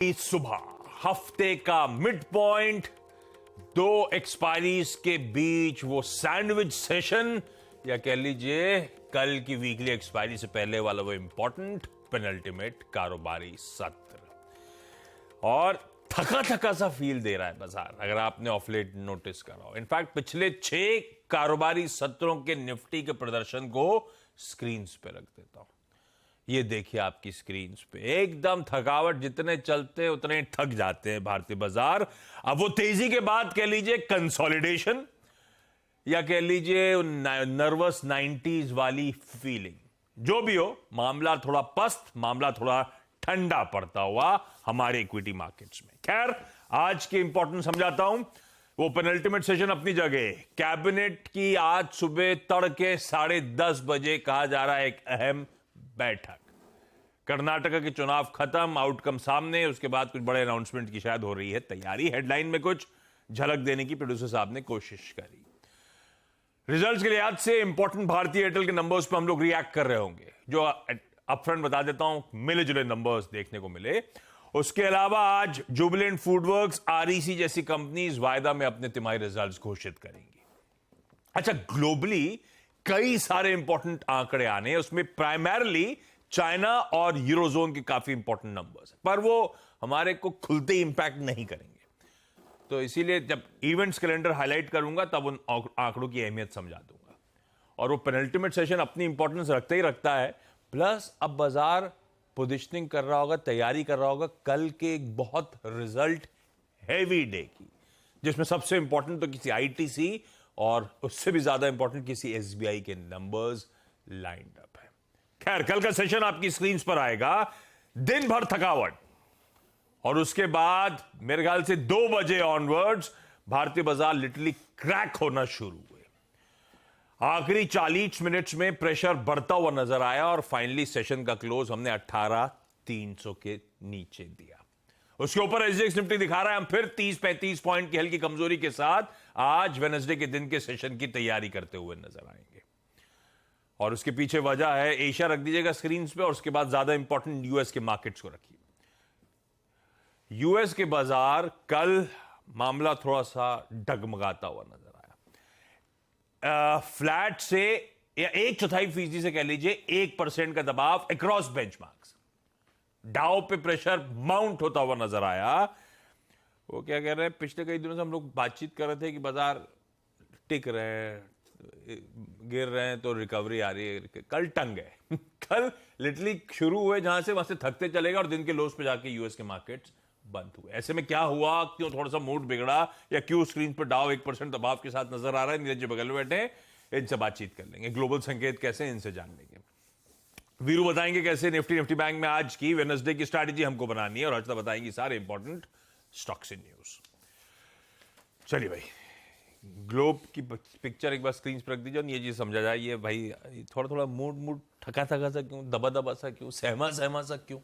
इस सुबह हफ्ते का मिड पॉइंट, दो एक्सपायरीज के बीच वो सैंडविच सेशन, या कह लीजिए कल की वीकली एक्सपायरी से पहले वाला वो इंपॉर्टेंट पेनल्टीमेट कारोबारी सत्र। और थका थका सा फील दे रहा है बाजार, अगर आपने ऑफ लेट नोटिस करा हो। इनफैक्ट पिछले 6 कारोबारी सत्रों के निफ्टी के प्रदर्शन को स्क्रीन पे रख देता हूं। ये देखिए आपकी स्क्रीन पे, एकदम थकावट, जितने चलते उतने थक जाते हैं भारतीय बाजार। अब वो तेजी के बाद कह लीजिए कंसोलिडेशन, या कह लीजिए नर्वस 90s वाली फीलिंग, जो भी हो, मामला थोड़ा पस्त, मामला थोड़ा ठंडा पड़ता हुआ हमारे इक्विटी मार्केट्स में। खैर, आज की इंपॉर्टेंस समझाता हूं। वो पेनल्टीमेट सेशन अपनी जगह, कैबिनेट की आज सुबह तड़के 10:30 बजे कहा जा रहा है एक अहम बैठक। कर्नाटका के चुनाव खत्म, आउटकम सामने, उसके बाद कुछ बड़े अनाउंसमेंट की शायद हो रही है तैयारी। हेडलाइन में कुछ झलक देने की प्रोड्यूसर साहब ने कोशिश करी। रिजल्ट्स के लिहाज से इंपॉर्टेंट भारतीय एयरटेल के नंबर्स पर हम लोग रिएक्ट कर रहे होंगे, जो अपफ्रंट बता देता हूं, मिले जुले नंबर्स देखने को मिले। उसके अलावा आज जुबिलेंट फूडवर्क्स, आरईसी जैसी कंपनीज वायदा में अपने तिमाही रिजल्ट्स घोषित करेंगी। अच्छा, ग्लोबली कई सारे इंपॉर्टेंट आंकड़े आने, उसमें प्राइमरली चाइना और यूरोजोन के काफी इंपॉर्टेंट नंबर्स, पर वो हमारे को खुलते ही इंपैक्ट नहीं करेंगे। तो इसीलिए जब इवेंट्स कैलेंडर हाईलाइट करूंगा तब उन आंकड़ों की अहमियत समझा दूंगा। और वो पेनल्टीमेट सेशन अपनी इंपॉर्टेंस रखते ही रखता है। प्लस अब बाजार पोजिशनिंग कर रहा होगा, तैयारी कर रहा होगा कल के एक बहुत रिजल्ट हैवी डे की, जिसमें सबसे इंपॉर्टेंट तो किसी आईटीसी और उससे भी ज्यादा इंपॉर्टेंट किसी एसबीआई के नंबर्स लाइंड अप है। खैर, कल का सेशन आपकी स्क्रीन पर आएगा। दिन भर थकावट, और उसके बाद मेरे ख्याल से 2 बजे ऑनवर्ड्स भारतीय बाजार लिटरली क्रैक होना शुरू हुए। आखिरी 40 मिनट्स में प्रेशर बढ़ता हुआ नजर आया और फाइनली सेशन का क्लोज हमने 18,300 के नीचे दिया। उसके ऊपर एसजीएक्स निफ्टी दिखा रहा है हम फिर 30-35 पॉइंट की हल्की कमजोरी के साथ आज वेडनेसडे के दिन के सेशन की तैयारी करते हुए नजर आएंगे। और उसके पीछे वजह है, एशिया रख दीजिएगा स्क्रीन पे, और उसके बाद ज्यादा इंपॉर्टेंट यूएस के मार्केट्स को रखिए। यूएस के बाजार कल मामला थोड़ा सा डगमगाता हुआ नजर आया। फ्लैट से या 1/4% से कह लीजिए 1% का दबाव अक्रॉस बेंचमार्क्स। डाउ पे प्रेशर माउंट होता हुआ नजर आया। वो क्या कह रहे हैं, पिछले कई दिनों से हम लोग बातचीत कर रहे थे कि बाजार टिक रहे हैं, गिर रहे हैं तो रिकवरी आ रही है। कल टंग गए कल लिटरली शुरू हुए जहां से वहां से थकते चलेगा और दिन के लोस पे जाके यूएस के मार्केट्स बंद हुए। ऐसे में क्या हुआ, क्यों थोड़ा सा मूड बिगड़ा, या क्यों स्क्रीन पर डाउ 1% दबाव के साथ नजर आ रहा है, नीरज जी बगल में बैठे, इनसे बातचीत कर लेंगे। ग्लोबल संकेत कैसे, इनसे जान लेंगे। वीरू बताएंगे कैसे निफ्टी बैंक में आज की वेडनेसडे की स्ट्रैटेजी हमको बनानी है, और अर्चना बताएंगी सारे इंपॉर्टेंट स्टॉक्स इन न्यूज। चलिए भाई, ग्लोब की पिक्चर एक बार स्क्रीन पर रख दीजिए और ये चीज समझा जाए, ये भाई थोड़ा थोड़ा मूड थका थका सा क्यों, दबा दबा सा क्यों, सहमा सहमा सा क्यों?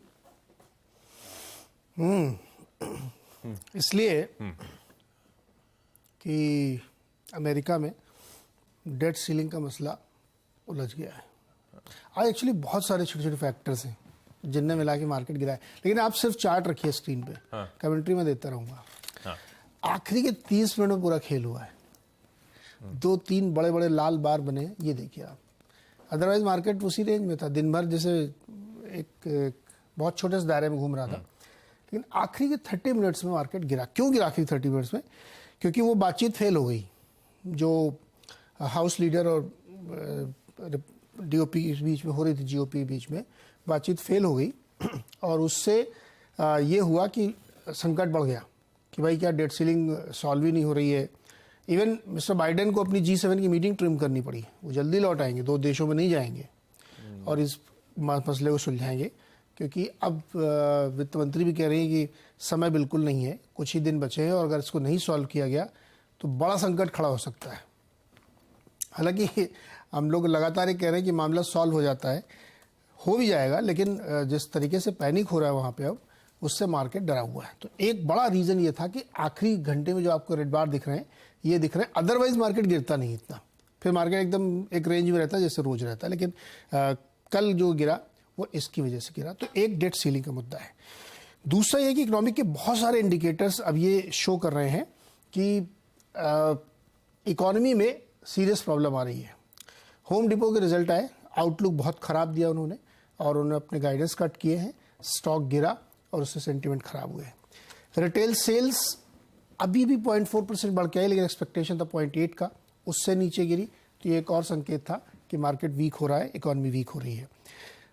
इसलिए कि अमेरिका में डेट सीलिंग का मसला उलझ गया है। आज एक्चुअली बहुत सारे छोटे छोटे फैक्टर्स हैं जिनने मिला के मार्केट गिरा है, लेकिन आप सिर्फ चार्ट रखिए स्क्रीन पे। हाँ। कमेंट्री में देता रहूंगा। हाँ। आखिरी के 30 मिनट में पूरा खेल हुआ है। 2-3 बड़े बड़े लाल बार बने, ये देखिए आप। अदरवाइज मार्केट उसी रेंज में था, दिन भर जैसे एक बहुत छोटे से दायरे में घूम रहा था। लेकिन आखिरी के 30 मिनट्स में मार्केट गिरा। क्यों गिरा आखिरी 30 मिनट्स में? क्योंकि वो बातचीत फेल हो गई जो हाउस लीडर और डीओपी के बीच में हो रही थी, जीओपी के बीच में बातचीत फेल हो गई। और उससे ये हुआ कि संकट बढ़ गया कि भाई क्या डेट सीलिंग सॉल्व ही नहीं हो रही है। इवन मिस्टर बाइडेन को अपनी G7 की मीटिंग ट्रिम करनी पड़ी। वो जल्दी लौट आएंगे, 2 देशों में नहीं जाएंगे और इस मसले को सुलझाएंगे, क्योंकि अब वित्त मंत्री भी कह रही हैं कि समय बिल्कुल नहीं है, कुछ ही दिन बचे हैं, और अगर इसको नहीं सॉल्व किया गया तो बड़ा संकट खड़ा हो सकता है। हालांकि हम लोग लगातार ये कह रहे हैं कि मामला सॉल्व हो जाता है, हो भी जाएगा, लेकिन जिस तरीके से पैनिक हो रहा है वहाँ पे अब, उससे मार्केट डरा हुआ है। तो एक बड़ा रीज़न ये था कि आखिरी घंटे में जो आपको रेड बार दिख रहे हैं, ये दिख रहे हैं। अदरवाइज मार्केट गिरता नहीं इतना, फिर मार्केट एकदम एक रेंज में रहता है जैसे रोज रहता है। लेकिन कल जो गिरा वो इसकी वजह से गिरा। तो एक डेट सीलिंग का मुद्दा है। दूसरा ये कि इकोनॉमिक के बहुत सारे इंडिकेटर्स अब ये शो कर रहे हैं कि इकोनॉमी में सीरियस प्रॉब्लम आ रही है। होम डिपो के रिजल्ट आए, आउटलुक बहुत ख़राब दिया उन्होंने और उन्होंने अपने गाइडेंस कट किए हैं, स्टॉक गिरा और उससे सेंटिमेंट ख़राब हुए। रिटेल सेल्स अभी भी 0.4% बढ़ के आई, लेकिन एक्सपेक्टेशन था 0.8 का, उससे नीचे गिरी। तो ये एक और संकेत था कि मार्केट वीक हो रहा है, इकोनॉमी वीक हो रही है।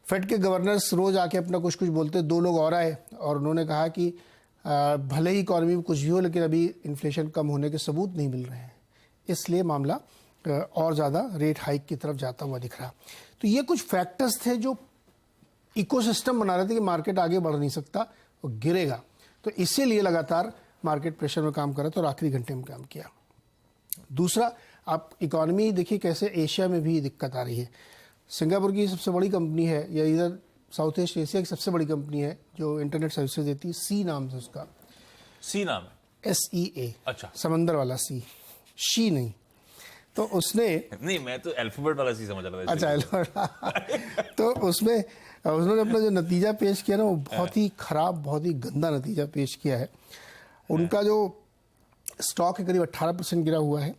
फेड के गवर्नर्स रोज आके अपना कुछ कुछ बोलते, दो लोग और आए और उन्होंने कहा कि भले ही इकोनॉमी में कुछ भी हो लेकिन अभी इन्फ्लेशन कम होने के सबूत नहीं मिल रहे हैं, इसलिए मामला और ज़्यादा रेट हाइक की तरफ जाता हुआ दिख रहा। तो ये कुछ फैक्टर्स थे जो इकोसिस्टम बना रहे थे कि मार्केट आगे बढ़ नहीं सकता, वो गिरेगा। तो इसीलिए लगातार मार्केट प्रेशर में काम कर रहा था और आखिरी घंटे में काम किया। दूसरा, आप इकोनॉमी देखिए कैसे एशिया में भी दिक्कत आ रही है। सिंगापुर की सबसे बड़ी कंपनी है, या इधर साउथ ईस्ट एशिया की सबसे बड़ी कंपनी है जो इंटरनेट सर्विसेज देती है, सी नाम से उसका। सी नाम है? SEA। अच्छा, समंदर वाला सी, शी नहीं। तो उसने, नहीं मैं तो अल्फाबेट वाला सी समझ रहा था। अच्छा तो उसमें उन्होंने अपना जो नतीजा पेश किया ना, वो बहुत ही खराब, बहुत ही गंदा नतीजा पेश किया है। उनका जो स्टॉक है करीब 18% गिरा हुआ है।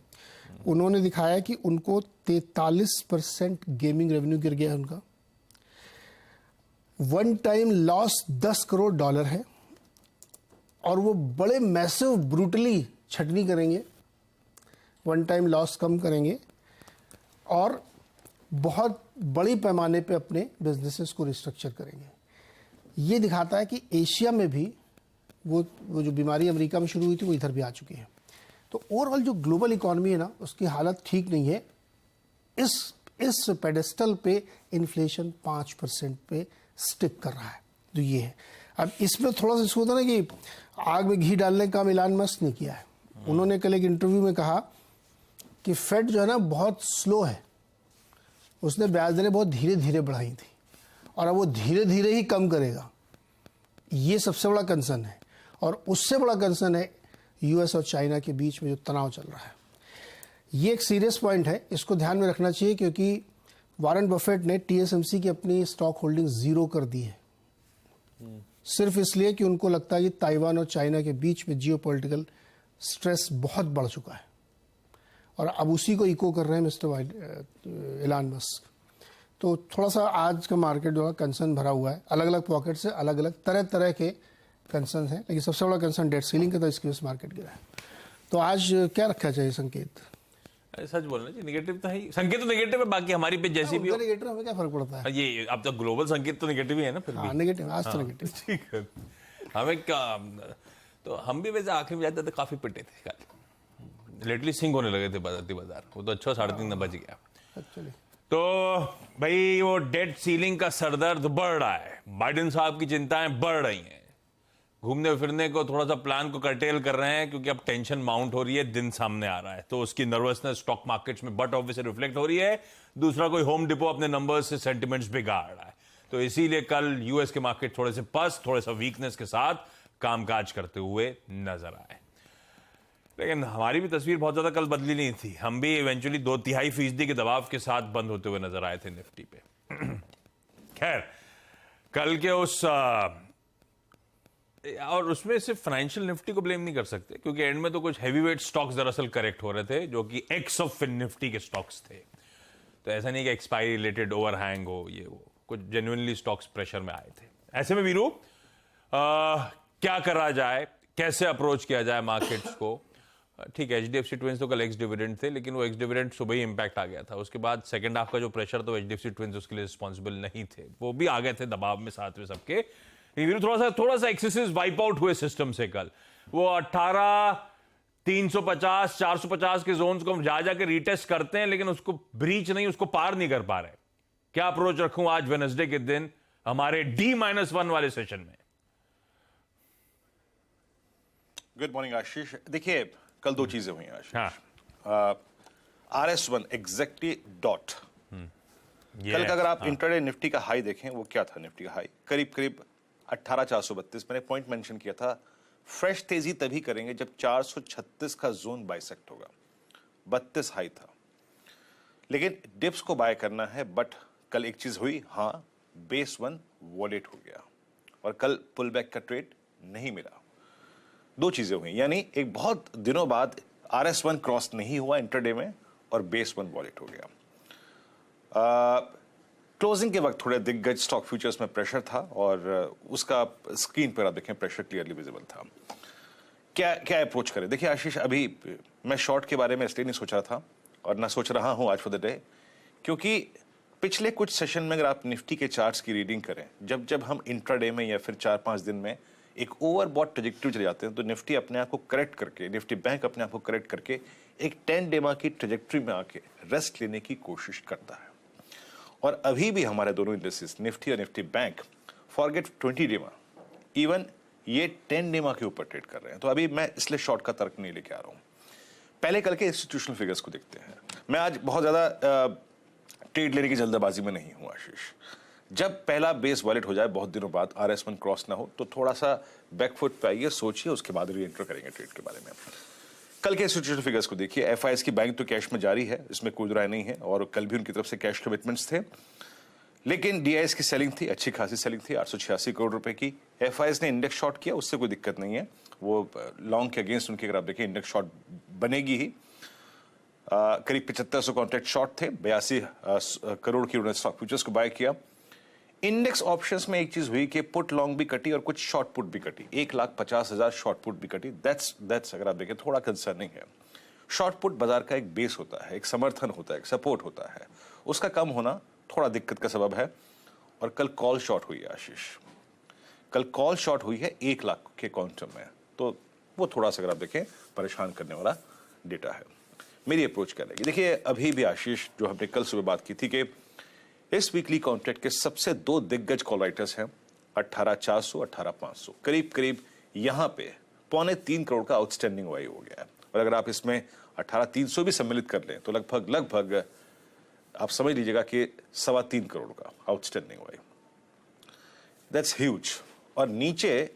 उन्होंने दिखाया कि उनको 43% गेमिंग रेवेन्यू गिर गया है उनका। वन टाइम लॉस $10 करोड़ है और वो बड़े मैसिव ब्रूटली छटनी करेंगे, वन टाइम लॉस कम करेंगे और बहुत बड़ी पैमाने पे अपने बिजनेसेस को रिस्ट्रक्चर करेंगे। ये दिखाता है कि एशिया में भी वो जो बीमारी अमेरिका में शुरू हुई थी वो इधर भी आ चुकी है। तो ओवरऑल जो ग्लोबल इकोनॉमी है ना, उसकी हालत ठीक नहीं है। इस पेडेस्टल पे इन्फ्लेशन 5% पे स्टिक कर रहा है। तो ये है। अब इसमें थोड़ा सा इसको होता ना कि आग में घी डालने का काम इलान मस्क ने किया है। उन्होंने कल एक इंटरव्यू में कहा कि फेड जो है ना बहुत स्लो है, उसने ब्याज दरें बहुत धीरे धीरे बढ़ाई थी और अब वो धीरे धीरे ही कम करेगा। ये सबसे बड़ा कंसर्न है और उससे बड़ा कंसर्न है यूएस और चाइना के बीच में जो तनाव चल रहा है। ये एक सीरियस पॉइंट है, इसको ध्यान में रखना चाहिए क्योंकि वॉरेन बफेट ने TSMC की अपनी स्टॉक होल्डिंग 0 कर दी है, सिर्फ इसलिए कि उनको लगता है कि ताइवान और चाइना के बीच में जियोपॉलिटिकल स्ट्रेस बहुत बढ़ चुका है और अब उसी को इको कर रहे हैं मिस्टर इलान मस्क। तो थोड़ा सा आज का मार्केट जो है कंसर्न भरा हुआ है, अलग अलग पॉकेट से अलग अलग तरह तरह के कंसर्न हैं, लेकिन सबसे बड़ा कंसर्न डेट सीलिंग का था, इसकी वजह से मार्केट गिरा है। तो आज क्या रखा चाहिए संकेत? सच बोलना चाहिए, नेगेटिव तो है, संकेत तो नेगेटिव है, बाकी हमारी पे जैसी भी हो। नेगेटिव हमें क्या फर्क पड़ता है? ये अब तो ग्लोबल संकेत तो नेगेटिव ही है ना फिर भी। नेगेटिव आज तो नेगेटिव। ठीक है, हमें क्या, तो हम भी वैसे आखिर में जाते थे काफी पिटे थे कल, लेटली सिंग होने लगे थे बाजार। वो तो अच्छा 3.5 बज गया। एक्चुअली तो भाई वो डेट सीलिंग का सरदर्द बढ़ रहा है, बाइडेन साहब की चिंताएं बढ़ रही हैं, घूमने फिरने को थोड़ा सा प्लान को कर्टेल कर रहे हैं क्योंकि अब टेंशन माउंट हो रही है, दिन सामने आ रहा है। तो उसकी नर्वसनेस स्टॉक मार्केट्स में बट ऑब्वियसली रिफ्लेक्ट हो रही है। दूसरा, कोई होम डिपो अपने नंबर्स से सेंटिमेंट्स बिगाड़ रहा है। तो इसीलिए कल यूएस के मार्केट थोड़े से पस, थोड़े सा वीकनेस के साथ कामकाज करते हुए नजर आए। लेकिन हमारी भी तस्वीर बहुत ज्यादा कल बदली नहीं थी, हम भी इवेंचुअली 2.5% के दबाव के साथ बंद होते हुए नजर आए थे निफ्टी पे। खैर, कल के उस और उसमें सिर्फ फाइनेंशियल निफ्टी को ब्लेम नहीं कर सकते क्योंकि एंड में तो कुछ हैवीवेट स्टॉक्स दरअसल करेक्ट हो रहे थे जो कि एक्स ऑफ फिन निफ्टी के स्टॉक्स थे। तो ऐसा नहीं कि एक्सपायरी रिलेटेड ओवरहैंग हो, ये वो कुछ जेन्युइनली स्टॉक्स प्रेशर में आए थे। ऐसे में वीरू क्या करा जाए, कैसे अप्रोच किया जाए मार्केट्स को? ठीक है, HDFC ट्विंस तो कल एक्स डिविडेंड थे, लेकिन वो एक्स डिविडेंड सुबह ही इंपैक्ट आ गया था। उसके बाद सेकंड हाफ का जो प्रेशर था HDFC ट्विंस उसके लिए रिस्पॉन्सिबल नहीं थे, वो भी आ गए थे दबाव में साथ में सबके। थोड़ा सा एक्सेसिव वाइप आउट हुए सिस्टम से कल। वो 18 350 450 के जोन्स को हम जाके रीटेस्ट करते हैं लेकिन उसको ब्रीच नहीं, उसको पार नहीं कर पा रहे। क्या अप्रोच रखूं आज वेडनेसडे के दिन हमारे D-1 वाले सेशन में? गुड मॉर्निंग आशीष। देखिए, कल दो चीजें हुई आशीष। हाँ। RS1 exactly dot. कल का अगर आप इंटरडे निफ्टी का हाई देखें, वो क्या था? निफ्टी का हाई करीब 18,432। मैंने पॉइंट मेंशन किया था, फ्रेश तेजी तभी करेंगे जब 436 का जोन बाइसेक्ट होगा। 32 हाई था, लेकिन डिप्स को बाय करना है। बट कल एक चीज हुई, हाँ, बेस 1 वॉलेट हो गया और कल पुल बैक का ट्रेड नहीं मिला। दो चीजें हुई, यानी एक बहुत दिनों बाद RS1 क्रॉस नहीं हुआ इंटरडे में और बेस 1 वॉलेट हो गया। क्लोजिंग के वक्त थोड़े दिग्गज स्टॉक फ्यूचर्स में प्रेशर था और उसका स्क्रीन पर आप देखें प्रेशर क्लियरली विजिबल था। क्या अप्रोच करें? देखिए आशीष, अभी मैं शॉर्ट के बारे में इसलिए नहीं सोच रहा था और ना सोच रहा हूं आज फॉर द डे, क्योंकि पिछले कुछ सेशन में अगर आप निफ्टी के चार्ट्स की रीडिंग करें, जब हम इंट्राडे में या फिर 4-5 दिन में एक ओवरबॉट ट्रेजेक्टरी चले जाते हैं तो निफ्टी अपने आप को करेक्ट करके, निफ्टी बैंक अपने आप को करेक्ट करके एक 10 डे की ट्रेजेक्टरी में आके रेस्ट लेने की कोशिश करता है। और अभी भी हमारे दोनों इंडेक्सेस निफ्टी और Nifty bank, forget 20 day, even ये 10 डे के ऊपर ट्रेड कर रहे हैं। तो अभी मैं इसलिए शॉर्ट का तर्क नहीं लेके आ रहा हूं। पहले कल के इंस्टीट्यूशनल फिगर्स को देखते हैं। मैं आज बहुत ज्यादा ट्रेड लेने की जल्दबाजी में नहीं हूं आशीष। जब पहला बेस वॉलेट हो जाए बहुत दिनों बाद, RS1 क्रॉस ना हो, तो थोड़ा सा बैकफुट पे आइए, सोचिए, उसके बाद री एंटर करेंगे ट्रेड के बारे में। कल के इंस्टीट्यूशनल फिगर्स को देखिए। FIs की बैंक तो कैश में जारी है, इसमें कोई राय नहीं है, और कल भी उनकी तरफ से कैश कमिटमेंट्स थे। लेकिन DIs की सेलिंग थी, अच्छी खासी सेलिंग थी, 886 करोड़ रुपए की। FIs ने इंडेक्स शॉर्ट किया, उससे कोई दिक्कत नहीं है, वो लॉन्ग के अगेंस्ट उनकी अगर आप देखें इंडेक्स शॉर्ट बनेगी ही। करीब 7500 कॉन्ट्रैक्ट शॉर्ट थे, 82 करोड़ की उन्होंने स्टॉक फ्यूचर्स को बाय किया। इंडेक्स ऑप्शंस में एक चीज हुई कि पुट लॉन्ग भी कटी और कुछ शॉर्ट पुट भी कटी, 1,50,000 शॉर्ट पुट भी कटी। दैट्स अगर आप देखें थोड़ा कंसर्निंग है। शॉर्ट पुट बाजार का एक बेस होता है, एक समर्थन होता है, एक सपोर्ट होता है, उसका कम होना थोड़ा दिक्कत का सबब है। और कल कॉल शॉर्ट हुई है आशीष, कल कॉल शॉर्ट हुई है 1 लाख के क्वांटम में, तो वो थोड़ा सा अगर आप देखें परेशान करने वाला डेटा है। मेरी अप्रोच क्या रहेगी? देखिए अभी भी आशीष, जो हमने कल सुबह बात की थी कि इस वीकली कॉन्ट्रैक्ट के सबसे 2 दिग्गज कॉल राइटर्स हैं, 18,400, 18,500, करीब करीब यहां पे 2.25 करोड़ का आउटस्टैंडिंग वाई हो गया है। और अगर आप इसमें 18,300 भी सम्मिलित कर लें तो लगभग आप समझ लीजिएगा कि 3.25 करोड़ का आउटस्टैंडिंग वाई। That's huge. और नीचे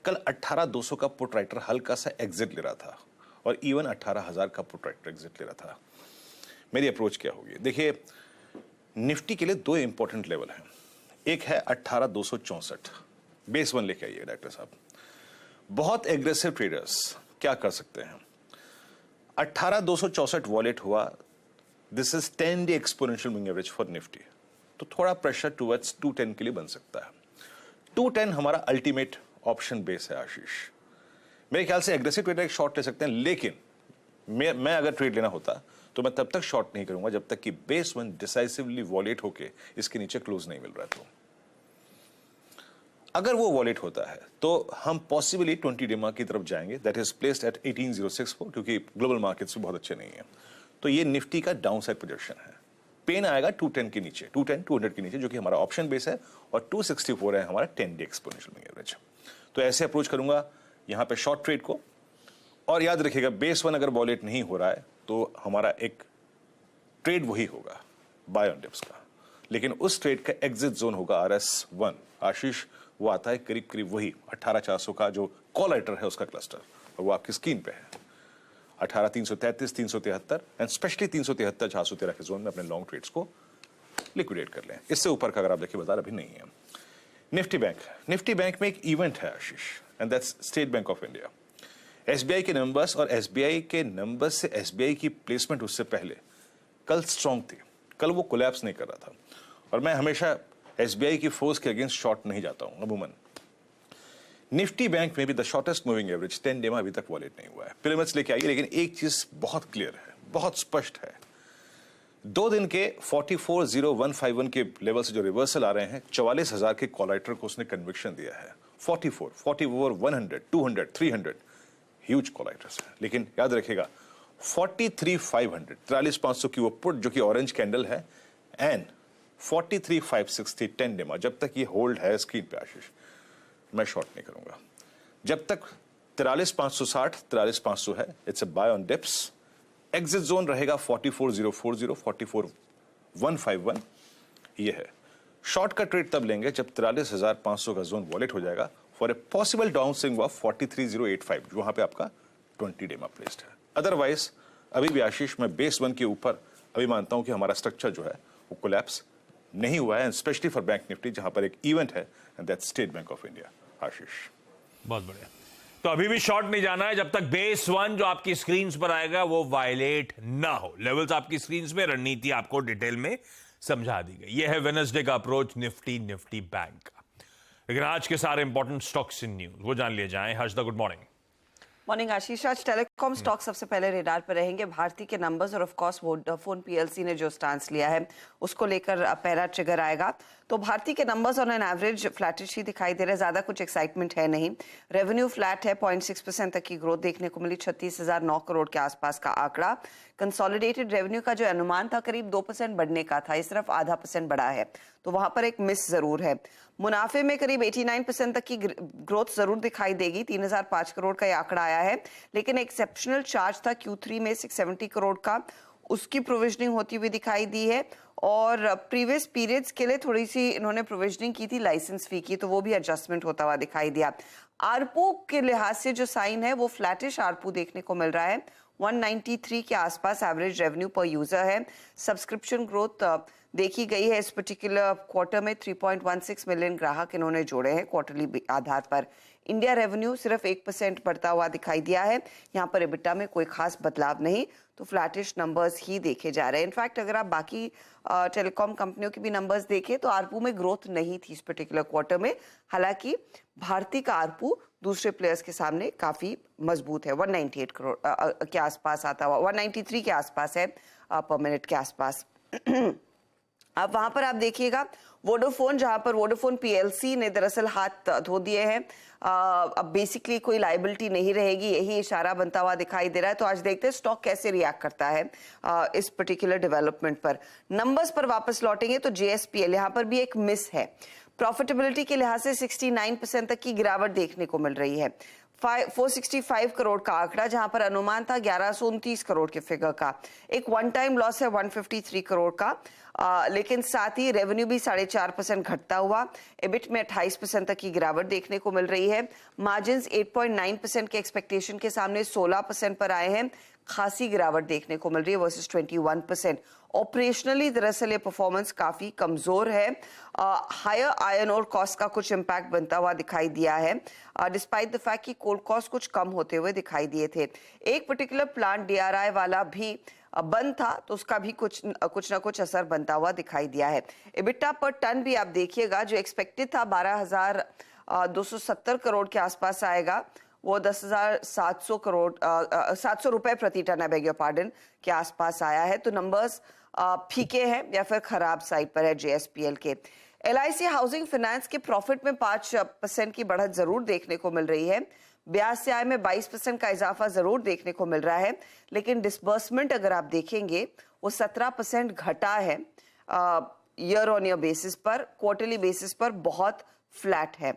कल 18,200 का पुट राइटर हल्का सा एग्जिट ले रहा था और इवन 18,000 का पुट राइटर एग्जिट ले रहा था। मेरी अप्रोच क्या होगी? देखिए निफ्टी के लिए 2 इंपॉर्टेंट लेवल हैं। एक है 18,264, बेस 1 लेके आइए डायरेक्टर साहब। बहुत एग्रेसिव ट्रेडर्स क्या कर सकते हैं? 18,264 वॉलेट हुआ, this is 10 day exponential moving average for Nifty, तो थोड़ा प्रेशर टुवर्ड्स 210 के लिए बन सकता है। 210 हमारा अल्टीमेट ऑप्शन बेस है आशीष। मेरे ख्याल से एग्रेसिव ट्रेडर एक शॉर्ट ले सकते हैं, लेकिन मैं अगर ट्रेड लेना होता तो मैं तब तक शॉर्ट नहीं करूंगा जब तक कि बेस 1 डिसाइसिवली वॉलेट होके इसके नीचे क्लोज नहीं मिल रहा है। तो अगर वो वॉलेट होता है तो हम पॉसिबली 20 डे की तरफ जाएंगे, दैट इज प्लेस्ड एट 18,064, क्योंकि ग्लोबल मार्केट्स भी बहुत अच्छे नहीं है। तो ये निफ्टी का डाउन साइड प्रोजेक्शन है। पेन आएगा 210 के नीचे, 200 के नीचे, जो कि हमारा ऑप्शन बेस है, और 264 है हमारा 10 डे एक्सपोनेंशियल मूविंग एवरेज। तो ऐसे अप्रोच करूंगा यहां पे शॉर्ट ट्रेड को। और याद रखिएगा बेस 1 अगर वॉलेट नहीं हो रहा है तो हमारा एक ट्रेड वही होगा बाय ऑन डिप्स का, लेकिन उस ट्रेड का एग्जिट जोन होगा RS1 आशीष। वो आता है करीब करीब वही 18,400 का जो कॉल राइटर है उसका क्लस्टर, और वो आपकी स्क्रीन पे है 18,333, 373 एंड स्पेशली 373, 413 के जोन में अपने लॉन्ग ट्रेड्स को लिक्विडेट कर लें। इससे ऊपर का अगर आप देखिए बाजार अभी नहीं है। निफ्टी बैंक में एक इवेंट है Ashish, and that's State Bank of India. SBI के नंबर्स और SBI के नंबर्स से SBI की प्लेसमेंट उससे पहले कल स्ट्रॉन्ग थी, कल वो कोलैप्स नहीं कर रहा था। और मैं हमेशा SBI की फोर्स के अगेंस्ट शॉर्ट नहीं जाता हूं अमूमन। निफ्टी बैंक में भी the shortest moving average 10 day में अभी तक वॉलेट नहीं हुआ है। पिरामिड्स लेके आइए, लेकिन एक चीज बहुत क्लियर है, बहुत स्पष्ट है, 2 दिन के 44,0151 के लेवल से जो रिवर्सल आ रहे हैं, 44,000 के कॉल राइटर को उसने कन्विक्शन दिया है। 40 ओवर 100, 200, 300 ह्यूज कॉल राइटर्स है। लेकिन याद रखिएगा 43,500, 43,500 की वो पुट जो कि ऑरेंज कैंडल है, एंड 43,560 10 डे में, जब तक ये होल्ड है स्क्रीन पे आशीष, मैं शॉर्ट नहीं करूंगा। जब तक 43,560, 43,500 है, it's a buy on dips. Exit zone रहेगा 44,040, 44,151, ये है। शॉर्ट का ट्रेड तब लेंगे जब 43,500 का जोन वॉलेट हो जाएगा for a possible down swing of 43,085, वहां पे आपका 20 डे में प्लेस्ड है। अदरवाइज अभी भी आशीष मैं बेस 1 के ऊपर अभी मानता हूं कि हमारा स्ट्रक्चर जो है वो कोलैप्स नहीं हुआ है, स्पेशली फॉर बैंक निफ्टी जहां पर एक इवेंट है, and that's State Bank of India Ashish. बहुत बढ़िया। तो अभी भी शॉर्ट नहीं जाना है जब तक बेस 1 जो आपकी स्क्रीन पर आएगा वो वायलेट ना हो। लेवल्स आपकी स्क्रीन पे, रणनीति आपको डिटेल में समझा दी गई। ये है वेडनेसडे का अप्रोच निफ्टी बैंक का। लेकिन आज के सारे इंपॉर्टेंट स्टॉक्स इन न्यूज वो जान लिए जाएं। Harshada, good morning. मॉर्निंग आशीष। आज टेलीकॉम स्टॉक सबसे पहले रेडार पर रहेंगे। भारती के नंबर्स और ऑफ कोर्स वोडाफोन पीएलसी ने जो स्टांस लिया है उसको लेकर पहला ट्रिगर आएगा। तो भारती के numbers on an average flattish ही दिखाई दे रहे हैं, ज्यादा कुछ एक्साइटमेंट है नहीं। रेवेन्यू फ्लैट है, 0.6% तक की ग्रोथ देखने को मिली, 36,009 करोड़ के आसपास का आंकड़ा। कंसोलिडेटेड रेवेन्यू का जो अनुमान था करीब 2% बढ़ने का था, ये सिर्फ 0.5% बढ़ा है, तो वहां पर एक मिस जरूर है। मुनाफे में करीब 89% तक की ग्रोथ जरूर दिखाई देगी, 3,005 करोड़ का ये आंकड़ा आया है। लेकिन एक्सेप्शनल चार्ज था Q3 में 670 करोड़ का, उसकी प्रोविजनिंग होती हुई दिखाई दी है। और प्रीवियस पीरियड्स के लिए थोड़ी सी इन्होंने प्रोविजनिंग की थी लाइसेंस फी की, तो वो भी एडजस्टमेंट होता हुआ दिखाई दिया। आरपू के लिहाज से जो साइन है वो फ्लैटिश आरपू देखने को मिल रहा है, 193 के आसपास एवरेज रेवेन्यू पर यूजर है। सब्सक्रिप्शन ग्रोथ देखी गई है इस पर्टिकुलर क्वार्टर में, 3.16 मिलियन ग्राहक इन्होंने जोड़े हैं क्वार्टरली आधार पर। इंडिया रेवेन्यू सिर्फ 1% बढ़ता हुआ दिखाई दिया है, यहाँ पर EBITDA में कोई खास बदलाव नहीं, तो फ्लैटिश नंबर्स ही देखे जा रहे हैं। इनफैक्ट अगर आप बाकी टेलीकॉम कंपनियों के भी नंबर्स देखें तो आरपू में ग्रोथ नहीं थी इस पर्टिकुलर क्वार्टर में। हालांकि भारती का आरपू दूसरे प्लेयर्स के सामने काफी मजबूत है, 198 करोड़ के आसपास आता हुआ, 193 के आसपास है पर मिनट के आसपास। अब वहां पर आप देखिएगा वोडाफोन, जहां पर वोडाफोन पीएलसी ने दरअसल हाथ धो दिए हैं, अब बेसिकली कोई लायबिलिटी नहीं रहेगी, यही इशारा बनता हुआ दिखाई दे रहा है। तो आज देखते हैं स्टॉक कैसे रिएक्ट करता है इस पर्टिकुलर डेवलपमेंट पर। नंबर्स पर वापस लौटेंगे तो JSPL यहाँ पर भी एक मिस है। प्रॉफिटेबिलिटी के लिहाज से 69% तक की गिरावट देखने को मिल रही है, 465 करोड़ का आंकड़ा, जहां पर अनुमान था 1129 करोड़ के फिगर का। एक वन टाइम लॉस है 153 करोड़ का, लेकिन साथ ही रेवेन्यू भी 4.5% घटता हुआ, एबिट में 28% तक की गिरावट देखने को मिल रही है। मार्जिन्स 8.9% के एक्सपेक्टेशन के सामने 16% पर आए हैं, खासी गिरावट देखने को मिल रही है वर्सेस 21%। ऑपरेशनली दरअसल ये परफॉर्मेंस काफी कमजोर है। हायर आयरन और कॉस्ट का कुछ इम्पैक्ट बनता हुआ दिखाई दिया है, डिस्पाइट द फैक्ट कि कोल कॉस्ट कुछ कम होते हुए दिखाई दिए थे। एक पर्टिकुलर प्लांट DRI वाला भी बंद था, तो उसका भी कुछ ना कुछ असर बनता हुआ दिखाई दिया है। EBITDA पर टन भी आप देखिएगा, जो एक्सपेक्टेड था 12,270 करोड़ के आसपास आएगा, वो 10,700 करोड़ 700 रुपए प्रति टन, आई बेग योर पार्डन, के आसपास आया है। तो नंबर्स फीके हैं या फिर खराब साइड पर है JSPL के। LIC हाउसिंग फाइनेंस के प्रॉफिट में 5% की बढ़त जरूर देखने को मिल रही है, ब्याज से आय में 22% का इजाफा जरूर देखने को मिल रहा है, लेकिन डिसबर्समेंट अगर आप देखेंगे वो 17% घटा है ईयर ऑन ईयर बेसिस पर, क्वार्टरली बेसिस पर बहुत फ्लैट है।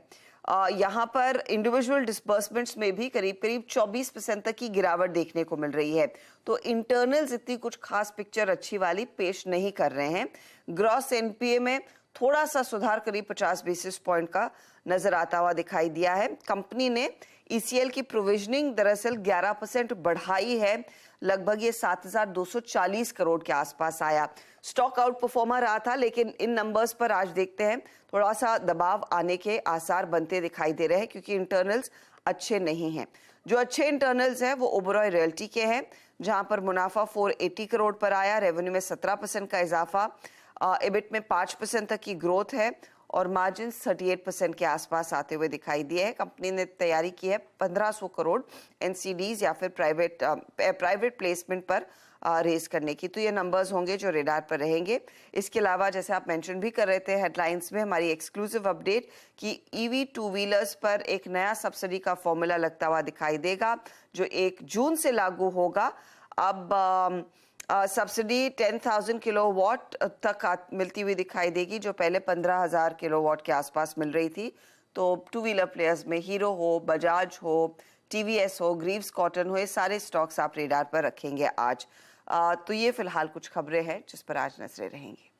यहाँ पर इंडिविजुअल डिसबर्समेंट्स में भी करीब 24% तक की गिरावट देखने को मिल रही है। तो इंटरनल्स इतनी कुछ खास पिक्चर अच्छी वाली पेश नहीं कर रहे हैं। ग्रॉस NPA में थोड़ा सा सुधार करीब 50 बेसिस पॉइंट का नजर आता हुआ दिखाई दिया है। कंपनी ने ECL की प्रोविजनिंग दरअसल 11% बढ़ाई है, लगभग ये 7,240 करोड़ के आसपास आया। स्टॉक आउट परफॉर्मर रहा था, लेकिन इन नंबर्स पर आज देखते हैं थोड़ा सा दबाव आने के आसार बनते दिखाई दे रहे हैं, क्योंकि इंटरनल्स अच्छे नहीं हैं। जो अच्छे इंटरनल्स हैं वो ओबरॉय रियल्टी के हैं, जहां पर मुनाफा 480 करोड़ पर आया, रेवेन्यू में 17% का इजाफा, एबिट में 5% तक की ग्रोथ है और मार्जिन 38% के आसपास आते हुए दिखाई दिए हैं। कंपनी ने तैयारी की है 1500 करोड़ NCDs या फिर प्राइवेट प्लेसमेंट पर रेस करने की। तो ये नंबर्स होंगे जो रेडार पर रहेंगे। इसके अलावा जैसे आप मेंशन भी कर रहे थे हेडलाइंस में, हमारी एक्सक्लूसिव अपडेट कि EV 2 व्हीलर्स पर एक नया सब्सिडी का फॉर्मूला लगता हुआ दिखाई देगा, जो 1 जून से लागू होगा। अब सब्सिडी 10,000 किलोवाट तक मिलती हुई दिखाई देगी, जो पहले 15,000 किलोवाट के आसपास मिल रही थी। तो टू व्हीलर प्लेयर्स में हीरो हो, बजाज हो, TVS हो, ग्रीव्स कॉटन हो, ये सारे स्टॉक्स आप रेडार पर रखेंगे आज। तो ये फिलहाल कुछ खबरें हैं जिस पर आज नजरें रहेंगी।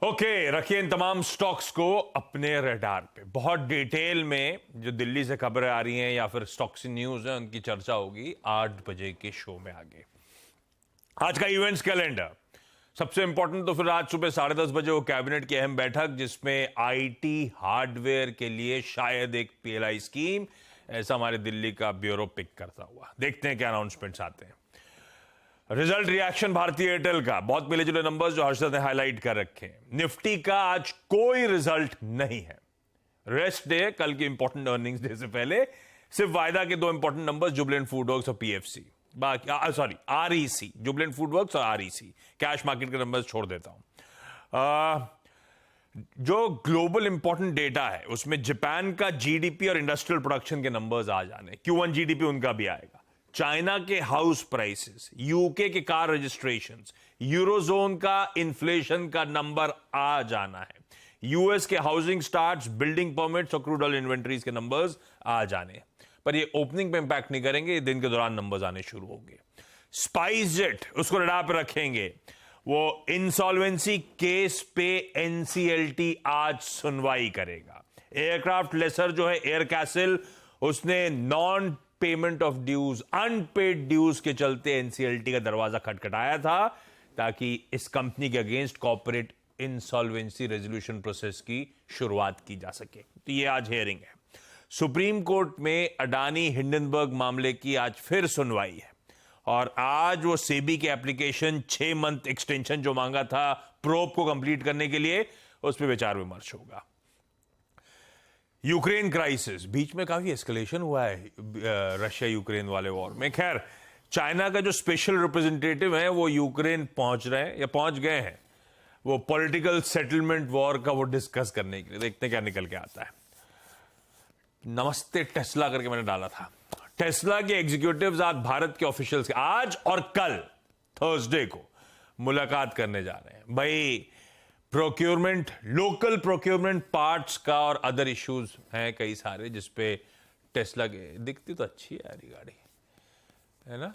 ओके, रखिए इन तमाम स्टॉक्स को अपने रडार पे। बहुत डिटेल में जो दिल्ली से खबरें आ रही हैं या फिर स्टॉक्स न्यूज है, उनकी चर्चा होगी 8 बजे के शो में आगे। आज का इवेंट्स कैलेंडर सबसे इंपॉर्टेंट तो फिर आज सुबह 10:30 बजे वो कैबिनेट की अहम बैठक, जिसमें IT हार्डवेयर के लिए शायद एक PLI स्कीम ऐसा हमारे दिल्ली का ब्यूरो पिक करता हुआ। देखते हैं क्या अनाउंसमेंट्स आते हैं। रिजल्ट रिएक्शन भारतीय एयरटेल का, बहुत मिले जुले नंबर्स जो हर्षद ने हाईलाइट कर रखे हैं। निफ्टी का आज कोई रिजल्ट नहीं है, रेस्ट डे, कल की इंपॉर्टेंट अर्निंग्स डे से पहले सिर्फ वायदा के 2 इंपॉर्टेंट नंबर्स जुबिलेंट फूडवर्क्स और पीएफसी, बाकी सॉरी आरईसी, जुबिलेंट फूडवर्क्स और आरईसी। कैश मार्केट के नंबर्स छोड़ देता हूं। जो ग्लोबल इंपॉर्टेंट डेटा है उसमें जापान का जीडीपी और इंडस्ट्रियल प्रोडक्शन के नंबर्स आ जाने, Q1 जीडीपी उनका भी आएगा। चाइना के हाउस प्राइसेस, यूके के कार रजिस्ट्रेशंस, यूरोजोन का इन्फ्लेशन का नंबर आ जाना है, यूएस के हाउसिंग स्टार्ट्स, बिल्डिंग परमिट्स और क्रूड ऑयल इन्वेंटरीज के नंबर्स आ जाने, पर ये ओपनिंग पे इंपैक्ट नहीं करेंगे, दिन के दौरान नंबर्स आने शुरू होंगे। स्पाइस जेट, उसको रडार पे रखेंगे। वो इंसॉल्वेंसी केस पे एनसीएलटी आज सुनवाई करेगा। एयरक्राफ्ट लेसर जो है एयर कैसल, उसने non payment of dues, unpaid dues के चलते एनसीएलटी का दरवाजा खटखटाया था ताकि इस कंपनी के against corporate insolvency resolution process की शुरुआत की जा सके। तो ये आज हियरिंग है। सुप्रीम कोर्ट में अडानी हिंडनबर्ग मामले की आज फिर सुनवाई है और आज वो सेबी के एप्लीकेशन 6 मंथ एक्सटेंशन जो मांगा था प्रोब को कंप्लीट करने के लिए, उस पर विचार विमर्श होगा। यूक्रेन क्राइसिस, बीच में काफी एस्केलेशन हुआ है रशिया यूक्रेन वाले वॉर में। खैर, चाइना का जो स्पेशल रिप्रेजेंटेटिव है वो यूक्रेन पहुंच रहे हैं या पहुंच गए हैं, वो पॉलिटिकल सेटलमेंट वॉर का वो डिस्कस करने के लिए। देखते हैं क्या निकल के आता है। नमस्ते टेस्ला करके मैंने डाला था। टेस्ला के एग्जीक्यूटिव्स आज भारत के ऑफिशियल्स के आज और कल थर्सडे को मुलाकात करने जा रहे हैं। भाई प्रोक्योरमेंट, लोकल प्रोक्योरमेंट पार्ट्स का और अदर इश्यूज हैं कई सारे जिसपे टेस्ला के, दिखती तो अच्छी है यार ये गाड़ी, है ना।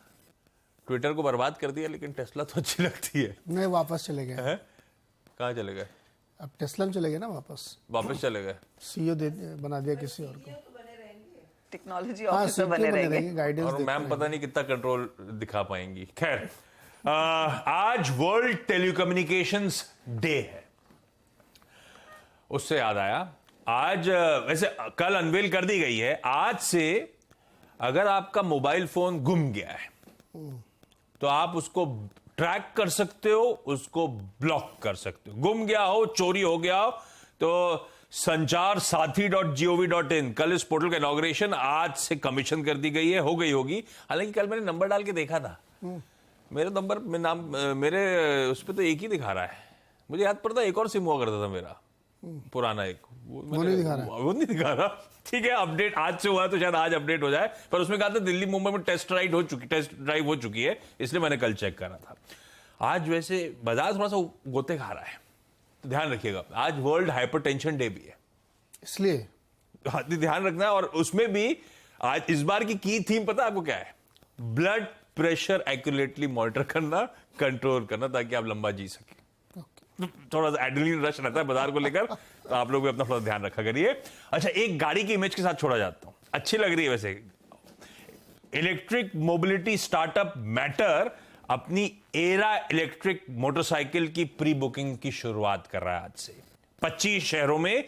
ट्विटर को बर्बाद कर दिया लेकिन टेस्ला तो अच्छी लगती है। नहीं, वापस चले गए। कहाँ चले गए? अब टेस्ला में चले गए ना, वापस चले गए। सीईओ बना दिया किसी और को। टेक्नोलॉजी ऑफिसर बने रहेंगे। गाइडेंस और मैम पता नहीं कितना कंट्रोल दिखा पाएंगी। खैर, आज वर्ल्ड टेलीकम्युनिकेशंस डे है। उससे याद आया, आज वैसे कल अनवेल कर दी गई है, आज से अगर आपका मोबाइल फोन गुम गया है तो आप उसको ट्रैक कर सकते हो, उसको ब्लॉक कर सकते हो। गुम गया हो, चोरी हो गया हो तो संचार साथी.gov.in, कल इस पोर्टल का इनॉग्रेशन आज से कमीशन कर दी गई है, हो गई होगी। हालांकि कल मैंने नंबर डाल के देखा था, मेरे नंबर में नाम मेरे उस पर तो एक ही दिखा रहा है। मुझे याद पड़ता एक और सिम हुआ करता था मेरा पुराना, एक वो नहीं दिखा रहा। ठीक है, अपडेट आज से हुआ तो शायद आज अपडेट हो जाए, पर उसमें कहा था दिल्ली मुंबई में टेस्ट ड्राइव हो चुकी है, इसलिए मैंने कल चेक करा था। आज वैसे बाजार थोड़ा सा गोते खा रहा है तो ध्यान रखिएगा। आज वर्ल्ड हाइपरटेंशन डे भी है, इसलिए ध्यान रखना है। और उसमें भी आज इस बार की थीम पता है आपको क्या है? ब्लड प्रेशर एक्यूरेटली मॉनिटर करना, कंट्रोल करना, ताकि आप लंबा जी सके। थोड़ा सा एड्रेनलिन रश रहता है बाजार को लेकर, तो आप लोग भी अपना थोड़ा ध्यान रखा करिए। अच्छा, एक गाड़ी की इमेज के साथ छोड़ा जाता हूं, अच्छी लग रही है वैसे। इलेक्ट्रिक मोबिलिटी स्टार्टअप मैटर अपनी एरा इलेक्ट्रिक मोटरसाइकिल की प्री बुकिंग की शुरुआत कर रहा है आज से। 25 शहरों में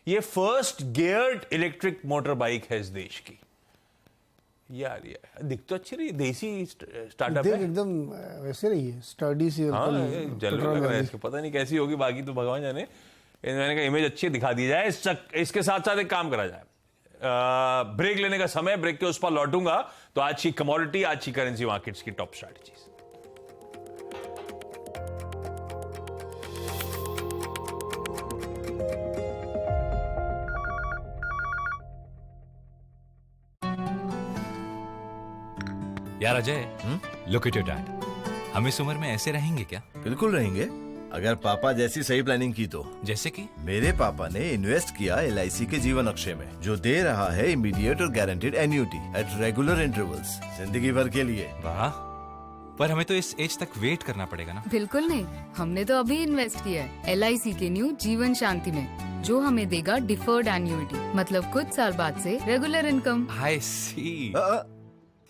ये first geared electric motor bike है इस देश की। यार दिख तो अच्छी रही, देसी स्टार्टअप है, एकदम वैसे रही है, स्टडी सी। जल लग रहा है इसको, पता नहीं कैसी होगी, बाकी तो भगवान जाने। मैंने कहा इमेज अच्छी दिखा दी जाए। इसके साथ साथ एक काम करा जाए, ब्रेक लेने का समय, ब्रेक के उस पर लौटूंगा तो आज की कमोडिटी, आज की करेंसी मार्केट्स की टॉप स्ट्रैटेजीज। यार Ajay, look at your dad. हम इस उम्र में ऐसे रहेंगे क्या? बिल्कुल रहेंगे, अगर पापा जैसी सही प्लानिंग की तो। जैसे कि मेरे पापा ने इन्वेस्ट किया LIC के जीवन अक्षय में, जो दे रहा है इमीडिएट और guaranteed annuity at regular intervals, जिंदगी भर के लिए। वाह, पर हमें तो इस एज तक वेट करना पड़ेगा ना? बिल्कुल नहीं, हमने तो अभी इन्वेस्ट किया है LIC के न्यू जीवन शांति में, जो हमें देगा डिफर्ड एन्युटी, मतलब कुछ साल बाद से रेगुलर इनकम। आई सी।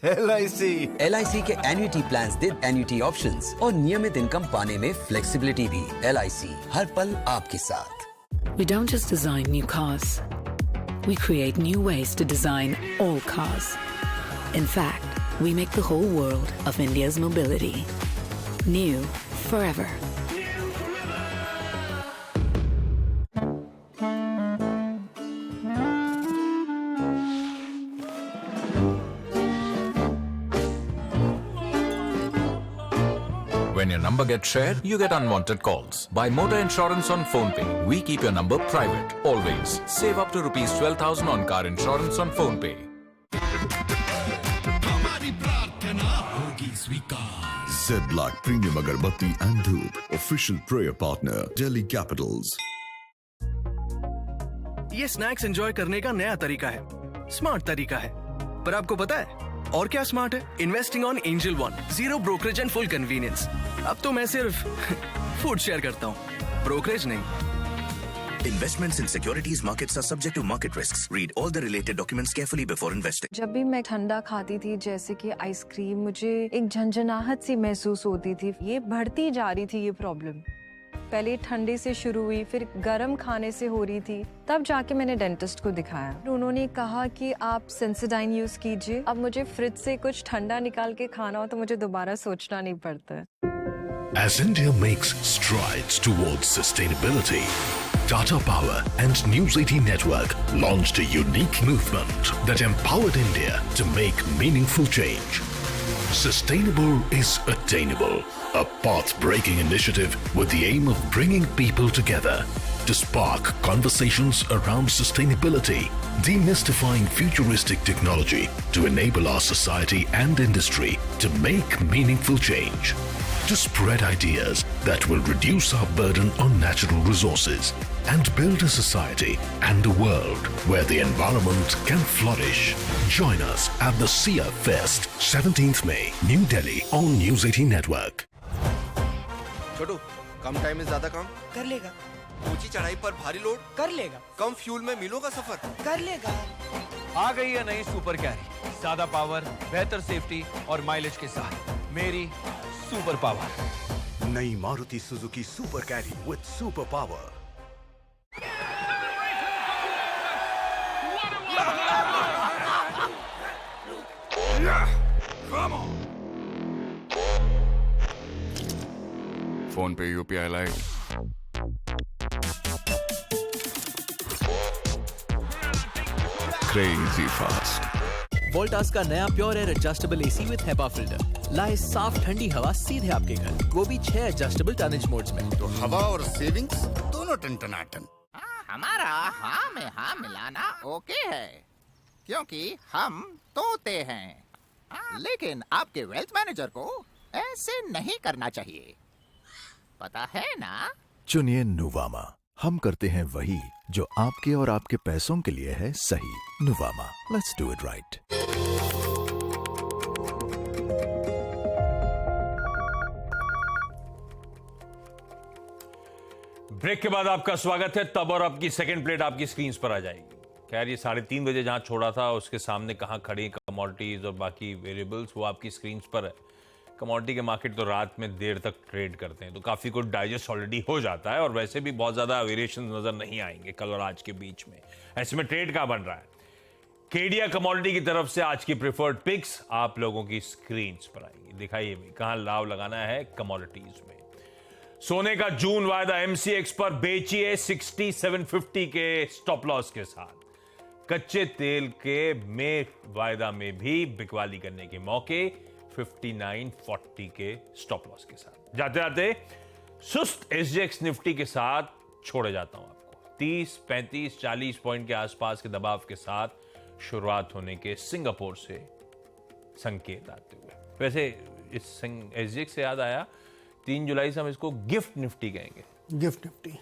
LIC के एन्युटी प्लान्स दे एन्युटी ऑप्शंस और नियमित इनकम पाने में फ्लेक्सिबिलिटी भी। LIC, हर पल आपके साथ। We don't just design new cars. we create new ways to design all cars. In fact, we make the whole world of India's mobility. New forever. When your number gets shared, you get unwanted calls. Buy motor insurance on PhonePe. We keep your number private, always. Save up to rupees 12,000 on car insurance on PhonePe. Zedlock Premium Agarbatti and Dhoop, official prayer partner, Delhi Capitals. ये snacks enjoy करने का नया तरीका है, smart तरीका है। पर आपको पता है और क्या स्मार्ट है? Investing on angel one, zero brokerage and full convenience. अब तो मैं सिर्फ फूड शेयर करता हूँ, ब्रोकरेज नहीं। Investments in securities markets are subject to market risks. Read all the related documents carefully before investing. जब भी मैं ठंडा खाती थी, जैसे कि आइसक्रीम, मुझे एक झंझनाहट सी महसूस होती थी। ये बढ़ती जा रही थी ये प्रॉब्लम। पहले ठंडे से शुरू हुई, फिर गर्म खाने से हो रही थी। तब जाके मैंने डेंटिस्ट को दिखाया। उन्होंने कहा कि आप सेंसोडाइन यूज कीजिए। अब मुझे फ्रिज से कुछ ठंडा निकाल के खाना हो तो मुझे दोबारा सोचना नहीं पड़ता है। As India makes strides towards sustainability, Tata Power and News 18 Network launched a unique movement that empowered India to make meaningful change. Sustainable is attainable, a path-breaking initiative with the aim of bringing people together to spark conversations around sustainability, demystifying futuristic technology to enable our society and industry to make meaningful change, to spread ideas that will reduce our burden on natural resources and build a society and a world where the environment can flourish. Join us at the Sia Fest, 17th May, New Delhi on News 18 Network. Chhotu, come time में ज्यादा काम कर लेगा। ऊंची चढ़ाई पर भारी load कर लेगा। कम फ्यूल में मीलों का सफर कर लेगा। आ गई है नई सुपर कैरी, ज्यादा पावर, बेहतर सेफ्टी और माइलेज के साथ मेरी सुपर पावर। नई Maruti Suzuki super carry with super power. PhonePe UPI lite. Crazy fast. Voltas का नया pure air adjustable AC with HEPA filter लाए साफ ठंडी हवा सीधे आपके घर, वो भी 6 एडजस्टेबल टनेज मोड्स में। तो हवा और सेविंग्स दोनों टन-टनाटन। हमारा हाँ में हाँ मिलाना ओके है, क्योंकि हम तोते हैं। लेकिन आपके वेल्थ मैनेजर को ऐसे नहीं करना चाहिए, पता है ना? चुनिए नुवामा, हम करते हैं वही जो आपके और आपके पैसों के लिए है सही। Nuvama, let's do it right. Break के बाद आपका स्वागत है। तब और आपकी सेकंड प्लेट आपकी स्क्रीन पर आ जाएगी। खैर, ये 3:30 बजे जहां छोड़ा था उसके सामने कहां खड़ी कमोडिटीज और बाकी वेरिएबल्स वो आपकी स्क्रीन पर है। कमोडिटी के मार्केट तो रात में देर तक ट्रेड करते हैं, तो काफी कुछ डाइजेस्ट ऑलरेडी हो जाता है और वैसे भी बहुत ज्यादा वेरिएशन नजर नहीं आएंगे कल और आज के बीच में। ऐसे में ट्रेड क्या बन रहा है? केडिया कमोडिटी की तरफ से आज की प्रेफर्ड पिक्स आप लोगों की स्क्रीन पर आएंगी। दिखाइए भाई कहां लाव लगाना है कमोडिटीज में। सोने का जून वायदा एमसीएक्स पर बेचिए 6750 के स्टॉप लॉस के साथ। कच्चे तेल के में वायदा में भी बिकवाली करने के मौके 5940 के स्टॉप लॉस के साथ। जाते जाते सुस्त एसजीएक्स निफ्टी के साथ छोड़े जाता हूं आपको। 30, 35, 40 पॉइंट के आसपास के दबाव के साथ शुरुआत होने के सिंगापुर से संकेत आते हुए। वैसे इस एसजीएक्स से याद आया, 3 जुलाई से हम इसको गिफ्ट निफ्टी कहेंगे। गिफ्ट निफ्टी,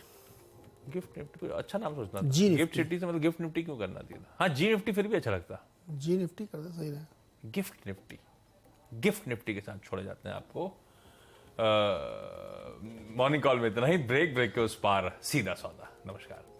गिफ्ट निफ्टी अच्छा नाम सोचना था। जी गिफ्ट सिटी से मतलब गिफ्ट निफ्टी क्यों करना चाहिए था? हाँ, जी निफ्टी फिर भी अच्छा लगता। जी निफ्टी करना सही रहा। गिफ्ट निफ्टी के साथ छोड़े जाते हैं आपको। मॉर्निंग कॉल में इतना ही। ब्रेक के उस पार सीधा सौदा। नमस्कार।